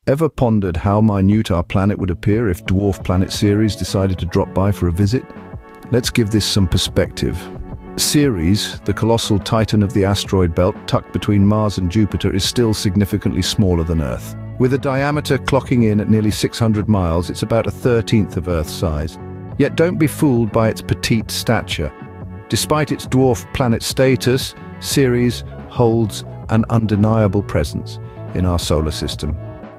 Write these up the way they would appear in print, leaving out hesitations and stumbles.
Ever pondered how minute our planet would appear if dwarf planet Ceres decided to drop by for a visit? Let's give this some perspective. Ceres, the colossal titan of the asteroid belt tucked between Mars and Jupiter, is still significantly smaller than Earth. With a diameter clocking in at nearly 600 miles, it's about a 13th of Earth's size. Yet don't be fooled by its petite stature. Despite its dwarf planet status, Ceres holds an undeniable presence in our solar system.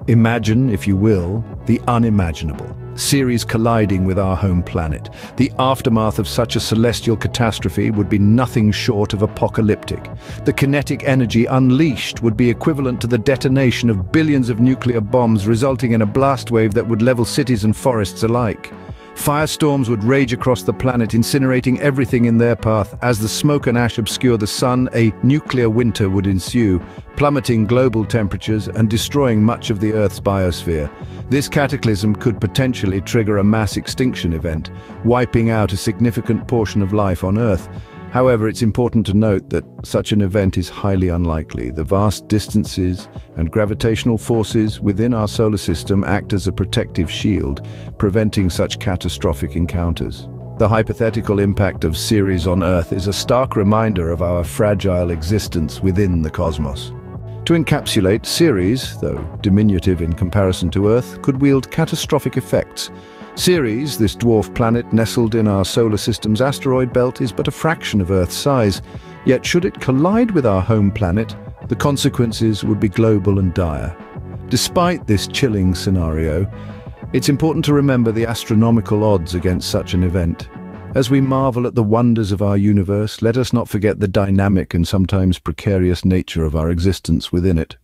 Imagine, if you will, the unimaginable. Ceres colliding with our home planet. The aftermath of such a celestial catastrophe would be nothing short of apocalyptic. The kinetic energy unleashed would be equivalent to the detonation of billions of nuclear bombs, resulting in a blast wave that would level cities and forests alike. Firestorms would rage across the planet, incinerating everything in their path. As the smoke and ash obscure the sun, a nuclear winter would ensue, plummeting global temperatures and destroying much of the Earth's biosphere. This cataclysm could potentially trigger a mass extinction event, wiping out a significant portion of life on Earth. However, it's important to note that such an event is highly unlikely. The vast distances and gravitational forces within our solar system act as a protective shield, preventing such catastrophic encounters. The hypothetical impact of Ceres on Earth is a stark reminder of our fragile existence within the cosmos. To encapsulate, Ceres, though diminutive in comparison to Earth, could wield catastrophic effects. Ceres, this dwarf planet nestled in our solar system's asteroid belt, is but a fraction of Earth's size. Yet should it collide with our home planet, the consequences would be global and dire. Despite this chilling scenario, it's important to remember the astronomical odds against such an event. As we marvel at the wonders of our universe, let us not forget the dynamic and sometimes precarious nature of our existence within it.